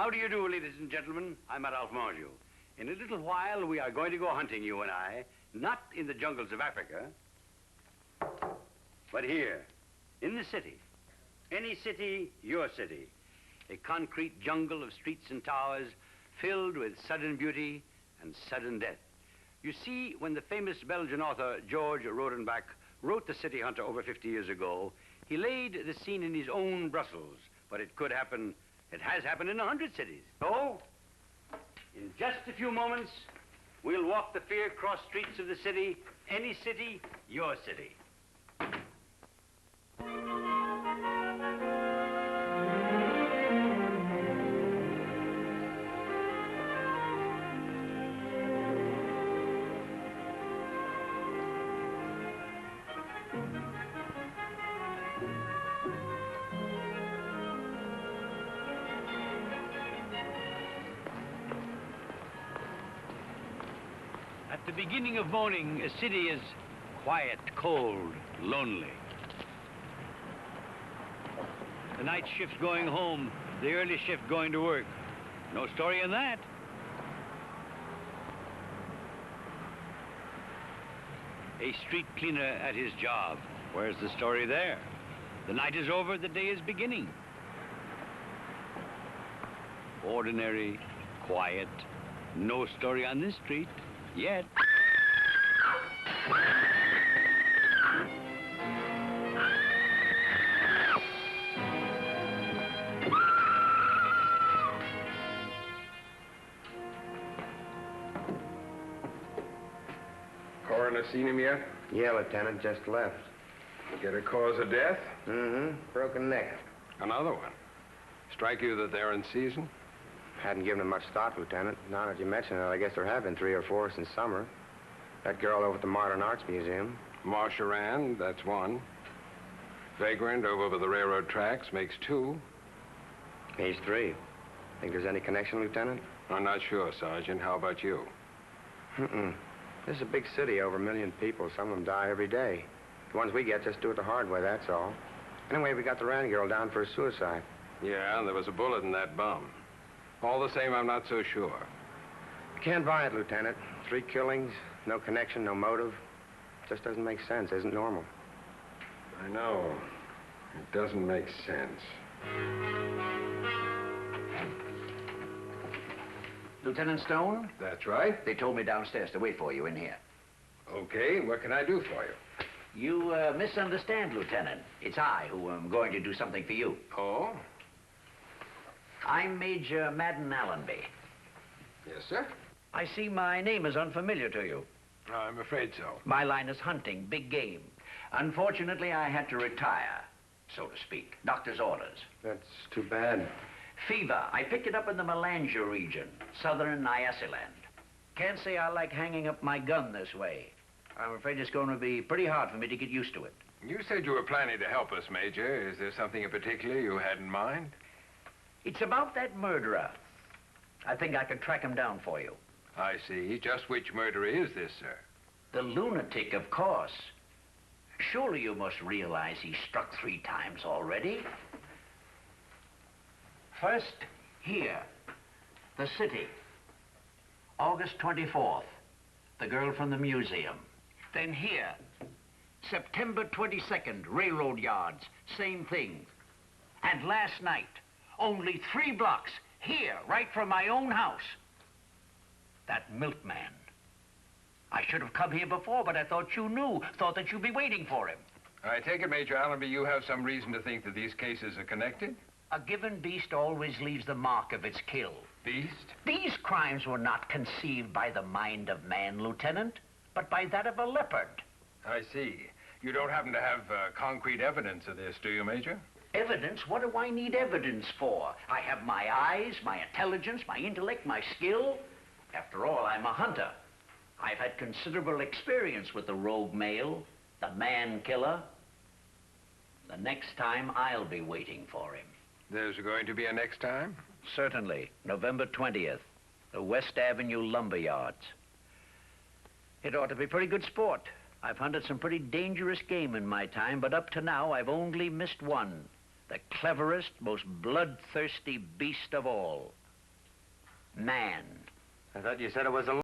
How do you do, ladies and gentlemen? I'm Adolphe Menjou. In a little while, we are going to go hunting, you and I, not in the jungles of Africa, but here, in the city. Any city, your city. A concrete jungle of streets and towers filled with sudden beauty and sudden death. You see, when the famous Belgian author George Rodenbach wrote The City Hunter over 50 years ago, he laid the scene in his own Brussels, but it could happen, it has happened in 100 cities. So, in just a few moments, we'll walk the fear-crossed streets of the city, any city, your city. At the beginning of morning, a city is quiet, cold, lonely. The night shift going home, the early shift going to work. No story in that. A street cleaner at his job. Where's the story there? The night is over, the day is beginning. Ordinary, quiet, no story on this street. Yet. Coroner seen him yet? Yeah, Lieutenant, just left. Get a cause of death? Mm-hmm. Broken neck. Another one. Strike you that they're in season? Hadn't given it much thought, Lieutenant. Now that you mention it, I guess there have been 3 or 4 since summer. That girl over at the Modern Arts Museum. Marcharan, that's one. Vagrant over by the railroad tracks makes 2. He's 3. Think there's any connection, Lieutenant? I'm not sure, Sergeant. How about you? This is a big city, over 1 million people. Some of them die every day. The ones we get just do it the hard way, that's all. Anyway, we got the Rand girl down for a suicide. Yeah, and there was a bullet in that bum. All the same, I'm not so sure. Can't buy it, Lieutenant. 3 killings, no connection, no motive. Just doesn't make sense, isn't normal. I know. It doesn't make sense. Lieutenant Stone? That's right. They told me downstairs to wait for you in here. Okay, what can I do for you? You misunderstand, Lieutenant. It's I who am going to do something for you. Oh? I'm Major Madden Allenby. Yes, sir? I see my name is unfamiliar to you. I'm afraid so. My line is hunting, big game. Unfortunately, I had to retire, so to speak. Doctor's orders. That's too bad. Fever. I picked it up in the Melange region, southern Nyasaland. Can't say I like hanging up my gun this way. I'm afraid it's going to be pretty hard for me to get used to it. You said you were planning to help us, Major. Is there something in particular you had in mind? It's about that murderer. I think I can track him down for you. I see. Just which murderer is this, sir? The lunatic, of course. Surely you must realize he's struck 3 times already. First, here, the city. August 24th, the girl from the museum. Then here, September 22nd, railroad yards, same thing. And last night, only 3 blocks, here, right from my own house. That milkman. I should have come here before, but I thought you knew, thought that you'd be waiting for him. I take it, Major Allenby, you have some reason to think that these cases are connected? A given beast always leaves the mark of its kill. Beast? These crimes were not conceived by the mind of man, Lieutenant, but by that of a leopard. I see. You don't happen to have concrete evidence of this, do you, Major? Evidence? What do I need evidence for? I have my eyes, my intelligence, my intellect, my skill. After all, I'm a hunter. I've had considerable experience with the rogue male, the man killer. The next time, I'll be waiting for him. There's going to be a next time? Certainly. November 20th, the West Avenue lumber yards. It ought to be pretty good sport. I've hunted some pretty dangerous game in my time, but up to now, I've only missed one. The cleverest, most bloodthirsty beast of all. Man. I thought you said it was a